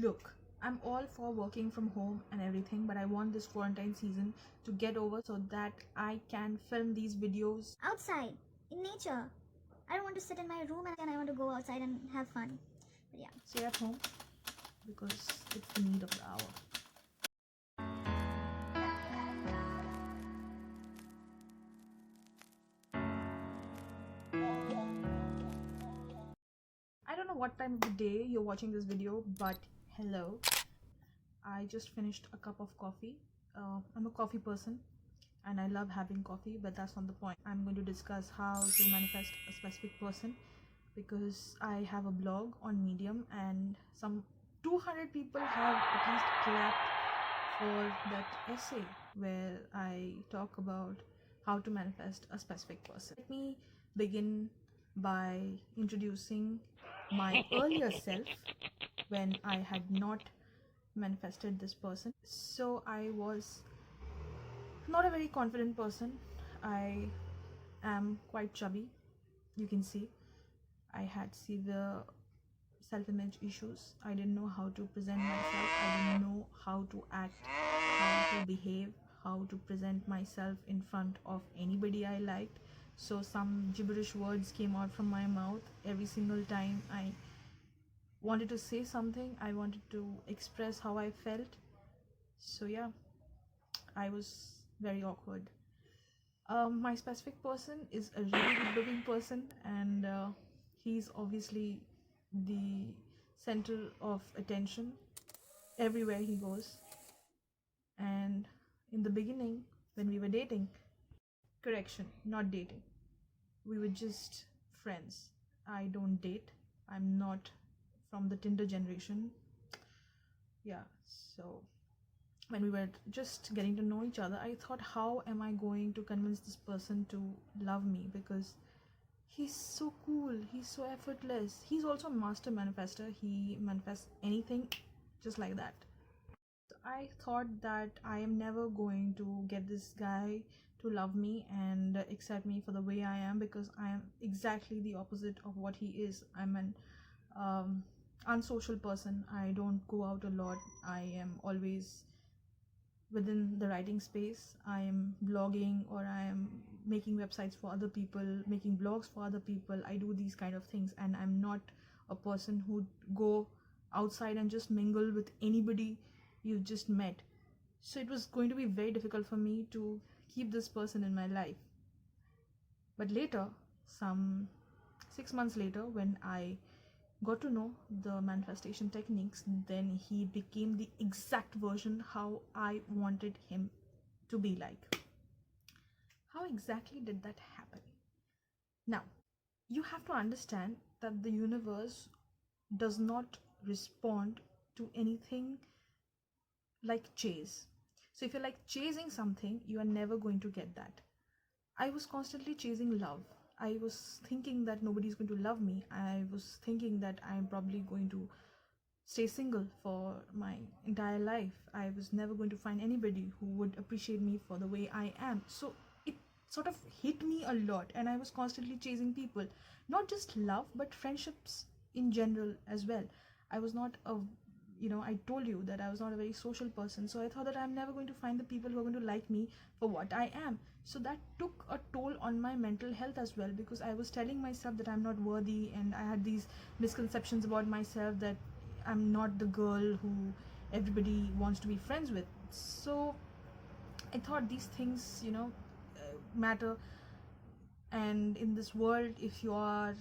Look, I'm all for working from home and everything, but I want this quarantine season to get over so that I can film these videos outside, in nature. I don't want to sit in my room and I want to go outside and have fun. But yeah. stay at home because it's the need of the hour. I don't know what time of the day you're watching this video, but hello. I just finished a cup of coffee. I'm a coffee person and I love having coffee, but that's not the point. I'm going to discuss how to manifest a specific person because I have a blog on Medium and some 200 people have at least clapped for that essay where I talk about how to manifest a specific person. Let me begin by introducing my earlier self when I had not manifested this person. So I was not a very confident person. I am quite chubby, you can see. I had severe self-image issues. I didn't know how to present myself. I didn't know how to act, how to behave, how to present myself in front of anybody I liked. So some gibberish words came out from my mouth every single time I wanted to say something. I wanted to express how I felt. So yeah, I was very awkward. My specific person is a really good looking person, and he's obviously the center of attention everywhere he goes. And in the beginning, when we were dating, correction, not dating, we were just friends. I don't date, I'm not from the Tinder generation. Yeah, so when we were just getting to know each other, I thought, how am I going to convince this person to love me? Because he's so cool, he's so effortless. He's also a master manifester. He manifests anything just like that. So I thought that I am never going to get this guy to love me and accept me for the way I am, because I am exactly the opposite of what he is. I'm an unsocial person. I don't go out a lot. I am always within the writing space. I am blogging, or I am making websites for other people, making blogs for other people. I do these kind of things, and I'm not a person who go outside and just mingle with anybody you just met. So it was going to be very difficult for me to keep this person in my life. But later, some 6 months later, when I got to know the manifestation techniques, then he became the exact version how I wanted him to be like. How exactly did that happen? Now, you have to understand that the universe does not respond to anything like chase. So if you're like chasing something, you are never going to get that. I was constantly chasing love. I was thinking that nobody's going to love me. I was thinking that I'm probably going to stay single for my entire life. I was never going to find anybody who would appreciate me for the way I am. So it sort of hit me a lot, and I was constantly chasing people. Not just love, but friendships in general as well. I was not a I told you that I was not a very social person, so I thought that I'm never going to find the people who are going to like me for what I am. So that took a toll on my mental health as well, because I was telling myself that I'm not worthy, and I had these misconceptions about myself that I'm not the girl who everybody wants to be friends with. So I thought these things, matter. And in this world, if you are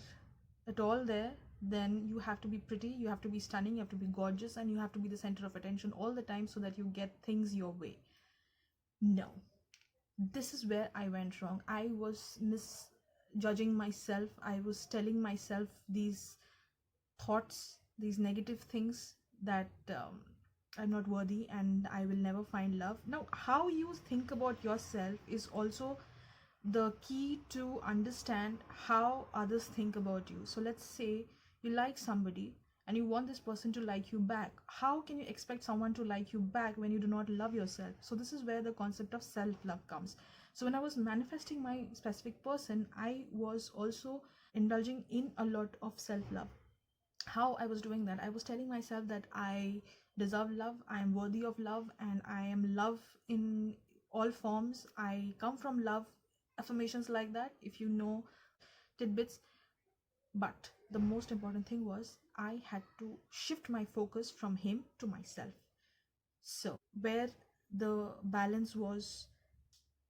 at all there, then you have to be pretty, you have to be stunning, you have to be gorgeous, and you have to be the center of attention all the time so that you get things your way. No, this is where I went wrong. I was misjudging myself. I was telling myself these thoughts, these negative things, that I'm not worthy and I will never find love. Now, how you think about yourself is also the key to understand how others think about you. So let's say you like somebody and you want this person to like you back. How can you expect someone to like you back when you do not love yourself? So this is where the concept of self-love comes. So when I was manifesting my specific person, I was also indulging in a lot of self-love. how I was doing that, I was telling myself that I deserve love, I am worthy of love, and I am love in all forms. I come from love. Affirmations like that, if you know, tidbits. But the most important thing was I had to shift my focus from him to myself. So, where the balance was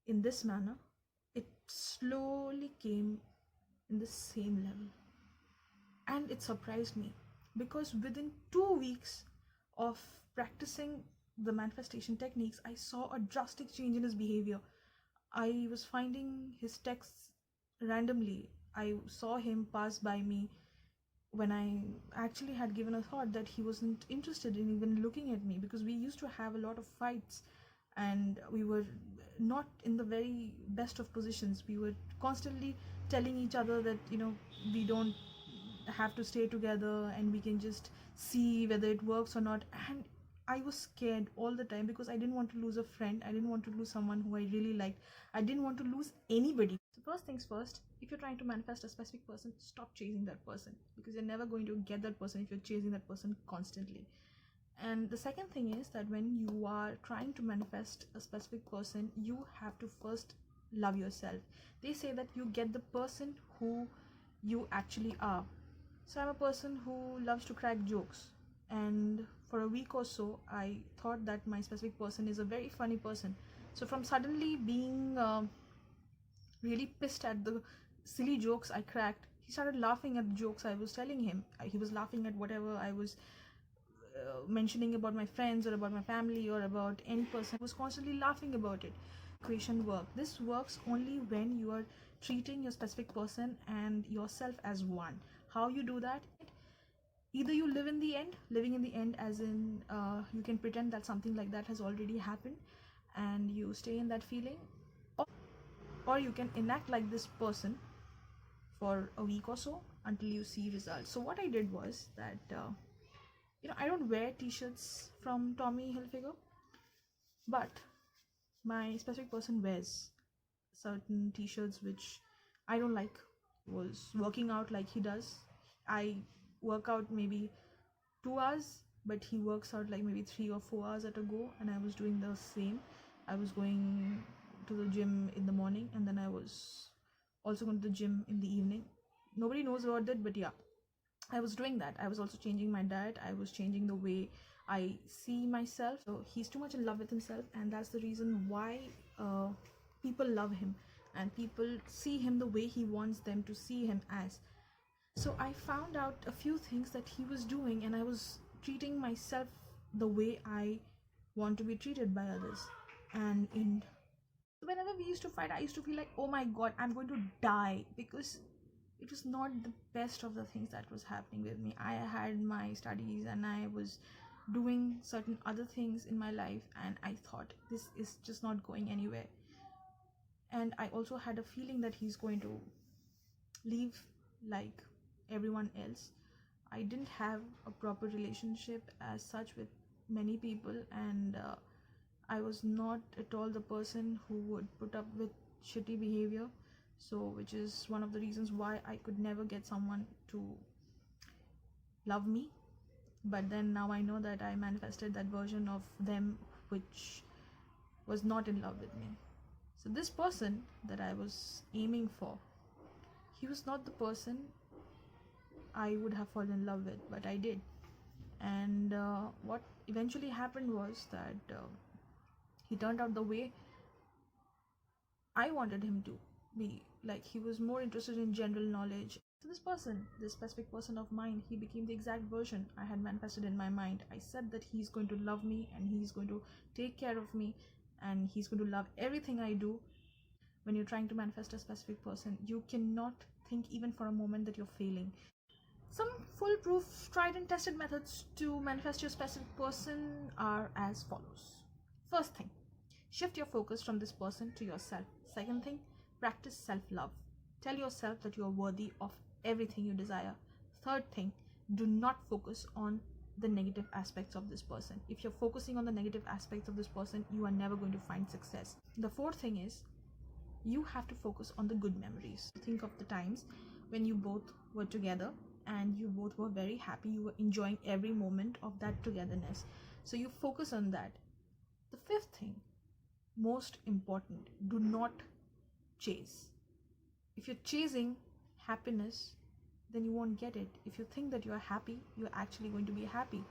in this manner, it slowly came in the same level. And it surprised me because within 2 weeks of practicing the manifestation techniques, I saw a drastic change in his behavior. I was finding his texts randomly. I saw him pass by me when I actually had given a thought that he wasn't interested in even looking at me, because we used to have a lot of fights and we were not in the very best of positions. We were constantly telling each other that, we don't have to stay together and we can just see whether it works or not. And I was scared all the time because I didn't want to lose a friend. I didn't want to lose someone who I really liked. I didn't want to lose anybody. So first things first, if you're trying to manifest a specific person, stop chasing that person, because you're never going to get that person if you're chasing that person constantly. And the second thing is that when you are trying to manifest a specific person, you have to first love yourself. They say that you get the person who you actually are. So I'm a person who loves to crack jokes, and for a week or so I thought that my specific person is a very funny person. So from suddenly being really pissed at the silly jokes I cracked, he started laughing at the jokes I was telling him. He was laughing at whatever I was mentioning about my friends or about my family or about any person. I was constantly laughing about it. Equation work. This works only when you are treating your specific person and yourself as one. How you do that? Either you live in the end, living in the end as in you can pretend that something like that has already happened and you stay in that feeling, or you can enact like this person for a week or so until you see results. So what I did was that I don't wear t-shirts from Tommy Hilfiger, but my specific person wears certain t-shirts which I don't like. Was working out like he does. I work out maybe 2 hours, but he works out like maybe 3 or 4 hours at a go, and I was doing the same. I was going to the gym in the morning, and then I was also going to the gym in the evening. Nobody knows about that, but yeah, I was doing that. I was also changing my diet. I was changing the way I see myself. So he's too much in love with himself, and that's the reason why people love him and people see him the way he wants them to see him as. So I found out a few things that he was doing, and I was treating myself the way I want to be treated by others. And whenever we used to fight, I used to feel like, oh my god, I'm going to die, because it was not the best of the things that was happening with me. I had my studies and I was doing certain other things in my life, and I thought this is just not going anywhere. And I also had a feeling that he's going to leave like everyone else. I didn't have a proper relationship as such with many people, and I was not at all the person who would put up with shitty behavior. So, which is one of the reasons why I could never get someone to love me. But then now I know that I manifested that version of them which was not in love with me. So, this person that I was aiming for, he was not the person I would have fallen in love with, but I did. And what eventually happened was that he turned out the way I wanted him to be. Like, he was more interested in general knowledge. So this person, this specific person of mine, he became the exact version I had manifested in my mind. I said that he's going to love me and he's going to take care of me and he's going to love everything I do. When you're trying to manifest a specific person, you cannot think even for a moment that you're failing. Some foolproof, tried and tested methods to manifest your specific person are as follows. First thing, shift your focus from this person to yourself. Second thing, practice self-love. Tell yourself that you are worthy of everything you desire. Third thing, do not focus on the negative aspects of this person. If you're focusing on the negative aspects of this person, you are never going to find success. The fourth thing is, you have to focus on the good memories. Think of the times when you both were together and you both were very happy, you were enjoying every moment of that togetherness, so you focus on that. The fifth thing, most important, do not chase. If you're chasing happiness, then you won't get it. If you think that you are happy, you're actually going to be happy.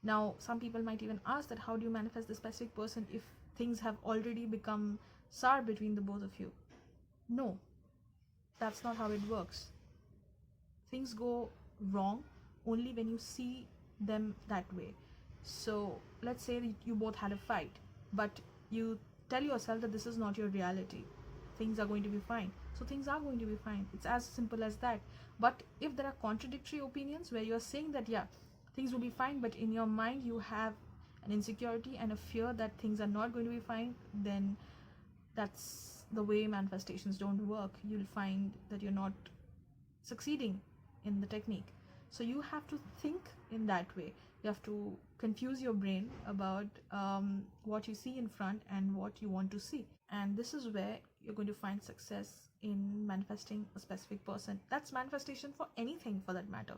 Now, some people might even ask that how do you manifest the specific person if things have already become sour between the both of you? No, that's not how it works. Things go wrong only when you see them that way. So let's say that you both had a fight, but you tell yourself that this is not your reality. Things are going to be fine. So things are going to be fine. It's as simple as that. But if there are contradictory opinions where you're saying that, yeah, things will be fine, but in your mind you have an insecurity and a fear that things are not going to be fine, then that's the way manifestations don't work. You'll find that you're not succeeding in the technique. So you have to think in that way. You have to confuse your brain about what you see in front and what you want to see. And this is where you're going to find success in manifesting a specific person. That's manifestation for anything for that matter.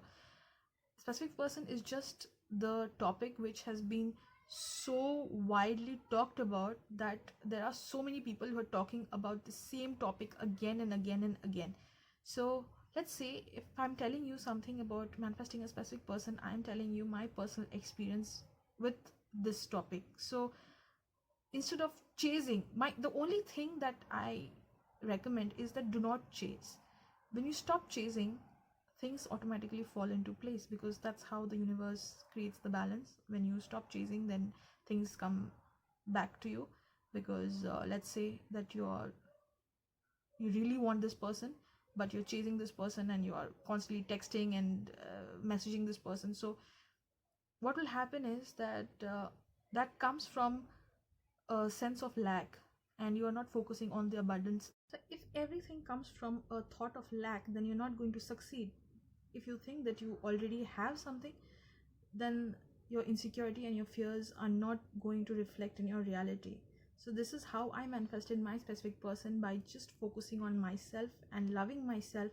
Specific person is just the topic which has been so widely talked about that there are so many people who are talking about the same topic again and again and again. So let's say if I'm telling you something about manifesting a specific person, I'm telling you my personal experience with this topic. So instead of chasing, the only thing that I recommend is that do not chase. When you stop chasing, things automatically fall into place, because that's how the universe creates the balance. When you stop chasing, then things come back to you. Because let's say that you really want this person, but you're chasing this person and you are constantly texting and messaging this person. So what will happen is that that comes from a sense of lack, and you are not focusing on the abundance. So if everything comes from a thought of lack, then you're not going to succeed. If you think that you already have something, then your insecurity and your fears are not going to reflect in your reality. So this is how I manifested my specific person, by just focusing on myself and loving myself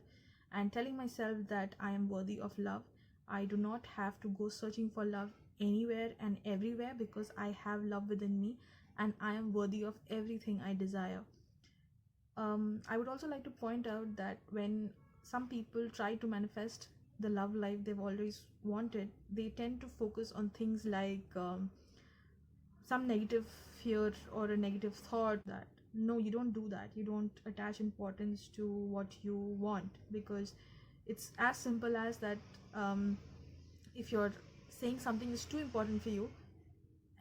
and telling myself that I am worthy of love. I do not have to go searching for love anywhere and everywhere, because I have love within me and I am worthy of everything I desire. I would also like to point out that when some people try to manifest the love life they've always wanted, they tend to focus on things like some negative fear or a negative thought. That no, you don't do that. You don't attach importance to what you want, because it's as simple as that. If you're saying something is too important for you,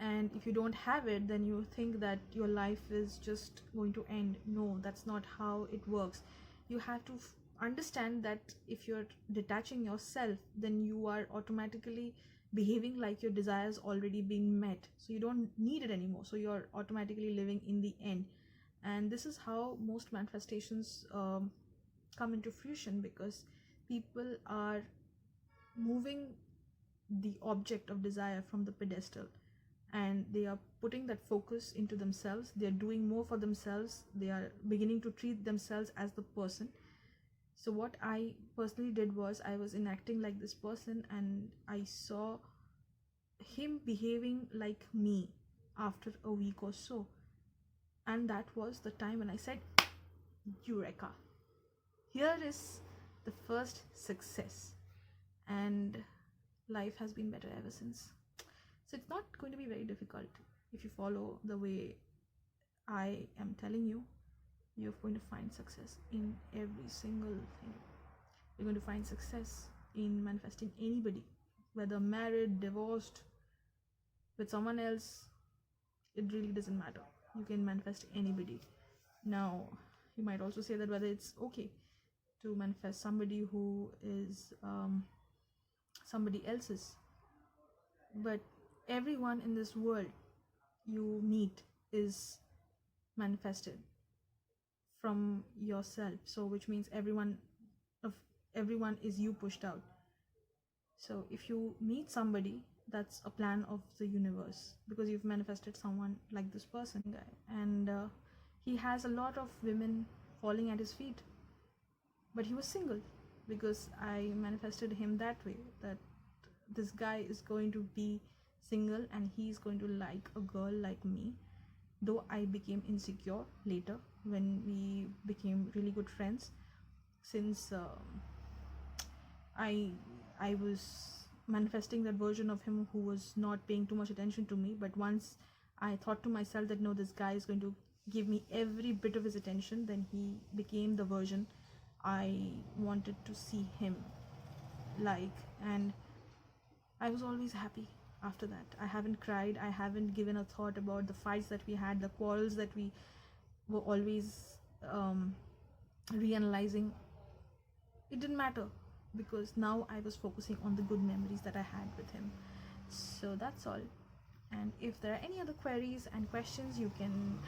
and if you don't have it, then you think that your life is just going to end. No, that's not how it works. You have to understand that if you're detaching yourself, then you are automatically behaving like your desires already being met, so you don't need it anymore, so you're automatically living in the end. And this is how most manifestations come into fruition, because people are moving the object of desire from the pedestal, and they are putting that focus into themselves. They are doing more for themselves. They are beginning to treat themselves as the person. So what I personally did was, I was enacting like this person, and I saw him behaving like me after a week or so. And that was the time when I said, Eureka! Here is the first success. And life has been better ever since. So it's not going to be very difficult if you follow the way I am telling you. You're going to find success in every single thing. You're going to find success in manifesting anybody, whether married, divorced, with someone else. It really doesn't matter. You can manifest anybody. Now, you might also say that whether it's okay to manifest somebody who is somebody else's, but everyone in this world you meet is manifested from yourself. So which means everyone is you pushed out. So if you meet somebody, that's a plan of the universe, because you've manifested someone like this person guy, and he has a lot of women falling at his feet, but he was single. because I manifested him that way, that this guy is going to be single and he's going to like a girl like me. Though I became insecure later when we became really good friends, since I was manifesting that version of him who was not paying too much attention to me. But once I thought to myself that no, this guy is going to give me every bit of his attention, then he became the version I wanted to see him like. And I was always happy after that. I haven't cried, I haven't given a thought about the fights that we had, the quarrels that we were always reanalyzing. It didn't matter, because now I was focusing on the good memories that I had with him. So that's all. And if there are any other queries and questions, you can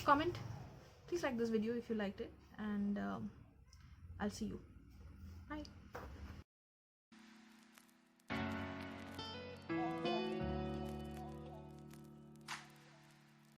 comment. Please like this video if you liked it, and I'll see you. Bye.